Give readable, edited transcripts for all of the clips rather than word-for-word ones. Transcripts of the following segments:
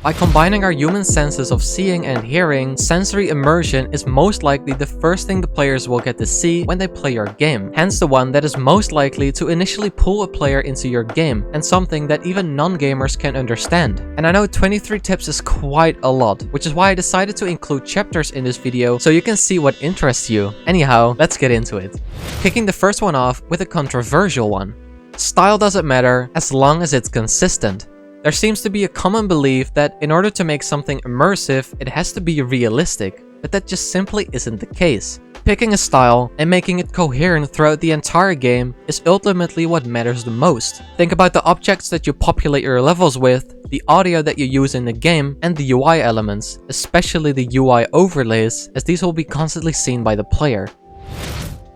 By combining our human senses of seeing and hearing, sensory immersion is most likely the first thing the players will get to see when they play your game, hence the one that is most likely to initially pull a player into your game, and something that even non-gamers can understand. And I know 23 tips is quite a lot, which is why I decided to include chapters in this video so you can see what interests you. Anyhow, let's get into it. Kicking the first one off with a controversial one. Style doesn't matter as long as it's consistent. There seems to be a common belief that in order to make something immersive, it has to be realistic, but that just simply isn't the case. Picking a style and making it coherent throughout the entire game is ultimately what matters the most. Think about the objects that you populate your levels with, the audio that you use in the game, and the UI elements, especially the UI overlays, as these will be constantly seen by the player.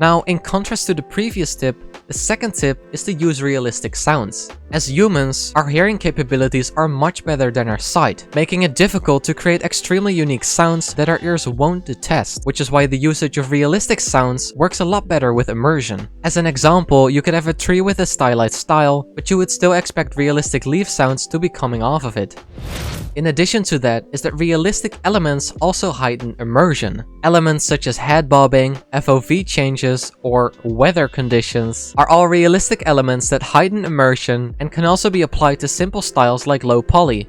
Now, in contrast to the previous tip, the second tip is to use realistic sounds. As humans, our hearing capabilities are much better than our sight, making it difficult to create extremely unique sounds that our ears won't detect, which is why the usage of realistic sounds works a lot better with immersion. As an example, you could have a tree with a stylized style, but you would still expect realistic leaf sounds to be coming off of it. In addition to that is that realistic elements also heighten immersion. Elements such as head bobbing, FOV changes, or weather conditions are all realistic elements that heighten immersion and can also be applied to simple styles like low poly.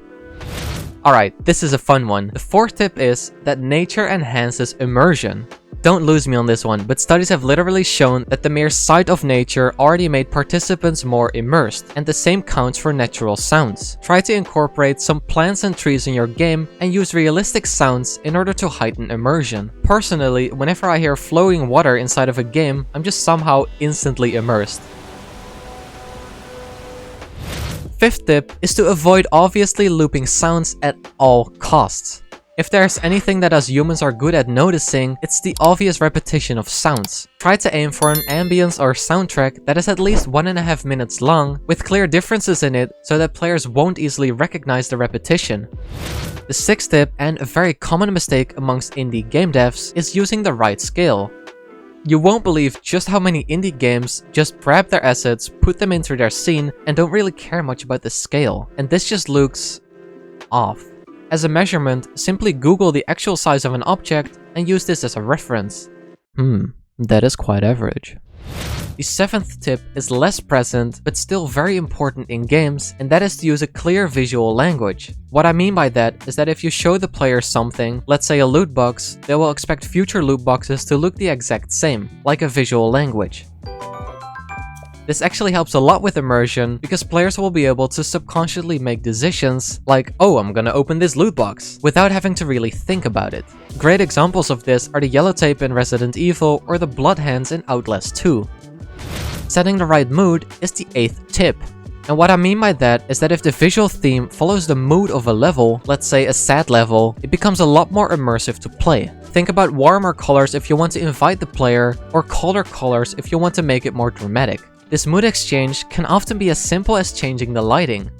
Alright, this is a fun one. The fourth tip is that nature enhances immersion. Don't lose me on this one, but studies have literally shown that the mere sight of nature already made participants more immersed, and the same counts for natural sounds. Try to incorporate some plants and trees in your game and use realistic sounds in order to heighten immersion. Personally, whenever I hear flowing water inside of a game, I'm just somehow instantly immersed. Fifth tip is to avoid obviously looping sounds at all costs. If there's anything that us humans are good at noticing, it's the obvious repetition of sounds. Try to aim for an ambience or soundtrack that is at least 1.5 minutes long, with clear differences in it so that players won't easily recognize the repetition. The sixth tip, and a very common mistake amongst indie game devs, is using the right scale. You won't believe just how many indie games just grab their assets, put them into their scene, and don't really care much about the scale. And this just looks off. As a measurement, simply Google the actual size of an object and use this as a reference. That is quite average. The seventh tip is less present, but still very important in games, and that is to use a clear visual language. What I mean by that is that if you show the player something, let's say a loot box, they will expect future loot boxes to look the exact same, like a visual language. This actually helps a lot with immersion, because players will be able to subconsciously make decisions like, oh, I'm gonna open this loot box, without having to really think about it. Great examples of this are the yellow tape in Resident Evil or the blood hands in Outlast 2. Setting the right mood is the eighth tip. And what I mean by that is that if the visual theme follows the mood of a level, let's say a sad level, it becomes a lot more immersive to play. Think about warmer colors if you want to invite the player, or colder colors if you want to make it more dramatic. This mood exchange can often be as simple as changing the lighting.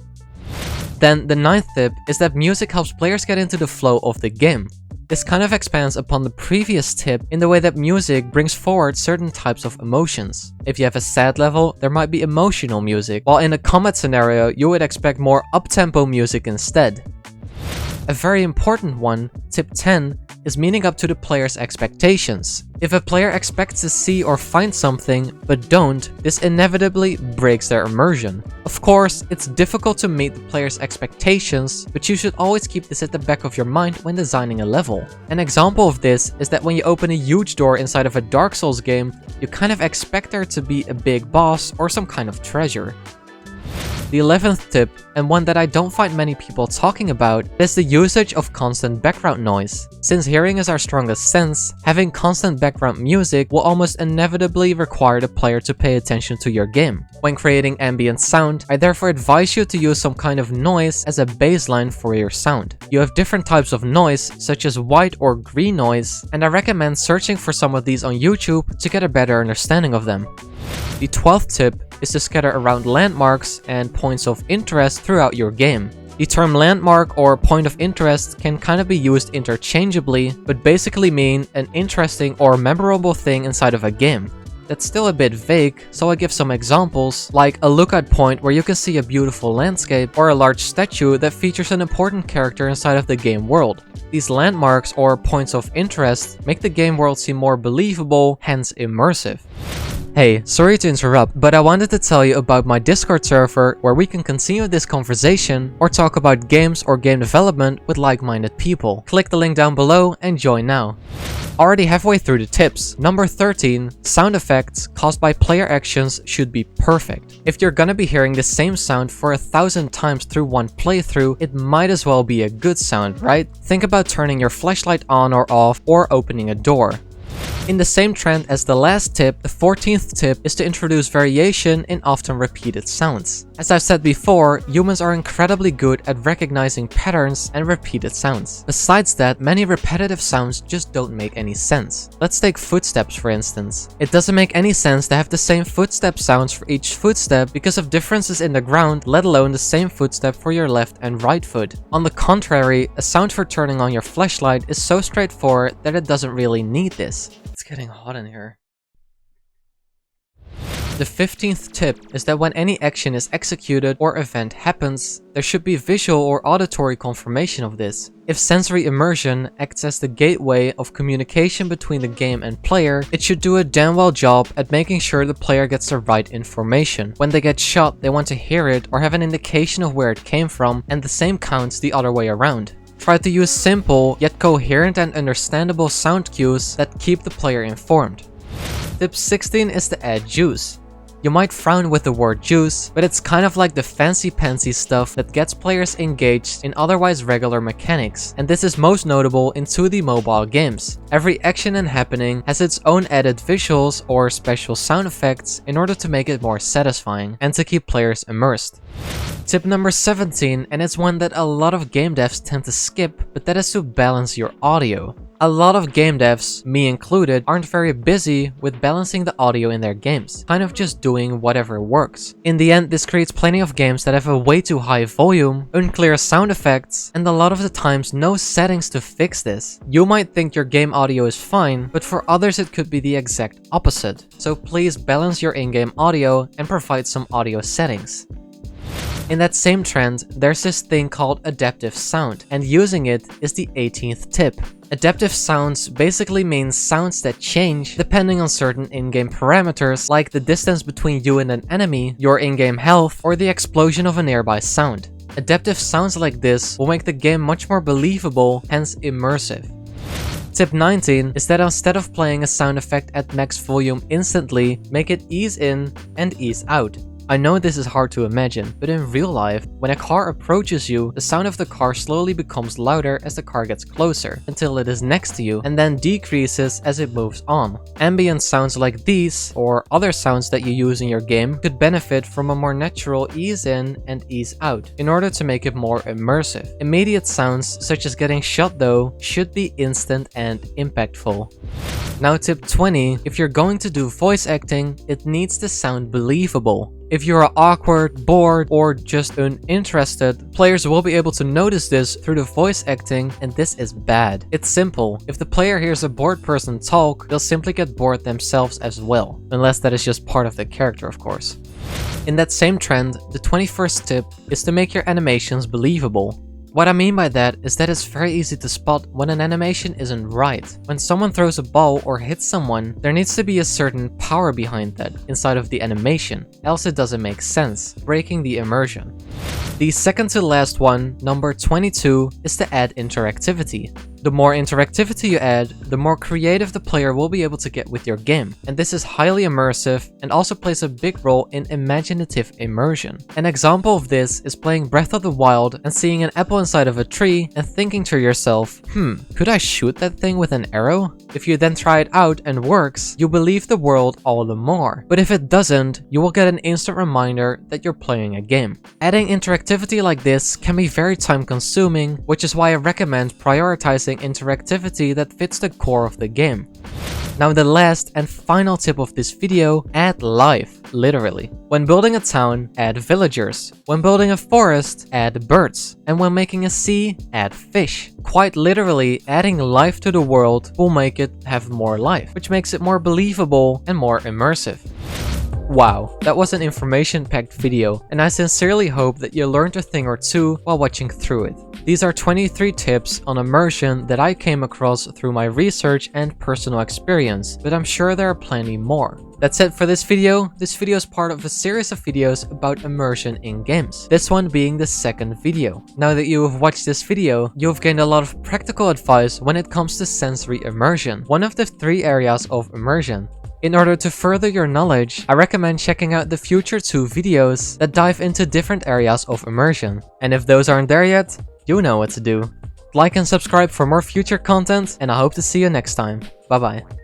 Then the ninth tip is that music helps players get into the flow of the game. This kind of expands upon the previous tip in the way that music brings forward certain types of emotions. If you have a sad level, there might be emotional music, while in a combat scenario, you would expect more up-tempo music instead. A very important one, tip 10, is meeting up to the player's expectations. If a player expects to see or find something, but don't, this inevitably breaks their immersion. Of course, it's difficult to meet the player's expectations, but you should always keep this at the back of your mind when designing a level. An example of this is that when you open a huge door inside of a Dark Souls game, you kind of expect there to be a big boss or some kind of treasure. The 11th tip, and one that I don't find many people talking about, is the usage of constant background noise. Since hearing is our strongest sense, having constant background music will almost inevitably require the player to pay attention to your game. When creating ambient sound, I therefore advise you to use some kind of noise as a baseline for your sound. You have different types of noise, such as white or green noise, and I recommend searching for some of these on YouTube to get a better understanding of them. The 12th tip is to scatter around landmarks and points of interest throughout your game. The term landmark or point of interest can kind of be used interchangeably, but basically mean an interesting or memorable thing inside of a game. That's still a bit vague, so I give some examples, like a lookout point where you can see a beautiful landscape, or a large statue that features an important character inside of the game world. These landmarks or points of interest make the game world seem more believable, hence immersive. Hey, sorry to interrupt, but I wanted to tell you about my Discord server where we can continue this conversation or talk about games or game development with like-minded people. Click the link down below and join now. Already halfway through the tips. Number 13, sound effects caused by player actions should be perfect. If you're gonna be hearing the same sound for 1,000 times through one playthrough, it might as well be a good sound, right? Think about turning your flashlight on or off or opening a door. In the same trend as the last tip, the 14th tip is to introduce variation in often repeated sounds. As I've said before, humans are incredibly good at recognizing patterns and repeated sounds. Besides that, many repetitive sounds just don't make any sense. Let's take footsteps for instance. It doesn't make any sense to have the same footstep sounds for each footstep because of differences in the ground, let alone the same footstep for your left and right foot. On the contrary, a sound for turning on your flashlight is so straightforward that it doesn't really need this. It's getting hot in here. The 15th tip is that when any action is executed or event happens, there should be visual or auditory confirmation of this. If sensory immersion acts as the gateway of communication between the game and player, it should do a damn well job at making sure the player gets the right information. When they get shot, they want to hear it or have an indication of where it came from, and the same counts the other way around. Try to use simple, yet coherent and understandable sound cues that keep the player informed. Tip 16 is to add juice. You might frown with the word juice, but it's kind of like the fancy-pantsy stuff that gets players engaged in otherwise regular mechanics, and this is most notable in 2D mobile games. Every action and happening has its own added visuals or special sound effects in order to make it more satisfying and to keep players immersed. Tip number 17, and it's one that a lot of game devs tend to skip, but that is to balance your audio. A lot of game devs, me included, aren't very busy with balancing the audio in their games, kind of just doing whatever works. In the end, this creates plenty of games that have a way too high volume, unclear sound effects, and a lot of the times no settings to fix this. You might think your game audio is fine, but for others it could be the exact opposite. So please balance your in-game audio and provide some audio settings. In that same trend, there's this thing called adaptive sound, and using it is the 18th tip. Adaptive sounds basically means sounds that change depending on certain in-game parameters like the distance between you and an enemy, your in-game health, or the explosion of a nearby sound. Adaptive sounds like this will make the game much more believable, hence immersive. Tip 19 is that instead of playing a sound effect at max volume instantly, make it ease in and ease out. I know this is hard to imagine, but in real life, when a car approaches you, the sound of the car slowly becomes louder as the car gets closer, until it is next to you, and then decreases as it moves on. Ambient sounds like these, or other sounds that you use in your game, could benefit from a more natural ease in and ease out, in order to make it more immersive. Immediate sounds, such as getting shot though, should be instant and impactful. Now tip 20, if you're going to do voice acting, it needs to sound believable. If you're awkward, bored, or just uninterested, players will be able to notice this through the voice acting, and this is bad. It's simple. If the player hears a bored person talk, they'll simply get bored themselves as well. Unless that is just part of the character, of course. In that same trend, the 21st tip is to make your animations believable. What I mean by that is that it's very easy to spot when an animation isn't right. When someone throws a ball or hits someone, there needs to be a certain power behind that inside of the animation, else it doesn't make sense, breaking the immersion. The second to last one, number 22, is to add interactivity. The more interactivity you add, the more creative the player will be able to get with your game, and this is highly immersive and also plays a big role in imaginative immersion. An example of this is playing Breath of the Wild and seeing an apple inside of a tree and thinking to yourself, could I shoot that thing with an arrow? If you then try it out and works, you believe the world all the more. But if it doesn't, you will get an instant reminder that you're playing a game. Adding interactivity like this can be very time consuming, which is why I recommend prioritizing interactivity that fits the core of the game. Now the last and final tip of this video, add life. literally. When building a town, add villagers. When building a forest, add birds. And when making a sea, add fish. Quite literally, adding life to the world will make it have more life, which makes it more believable and more immersive. Wow, that was an information-packed video, and I sincerely hope that you learned a thing or two while watching through it. These are 23 tips on immersion that I came across through my research and personal experience, but I'm sure there are plenty more. That's it for this video. This video is part of a series of videos about immersion in games, this one being the second video. Now that you have watched this video, you have gained a lot of practical advice when it comes to sensory immersion, one of the 3 areas of immersion. In order to further your knowledge, I recommend checking out the future 2 videos that dive into different areas of immersion. And if those aren't there yet, you know what to do. Like and subscribe for more future content, and I hope to see you next time. Bye bye.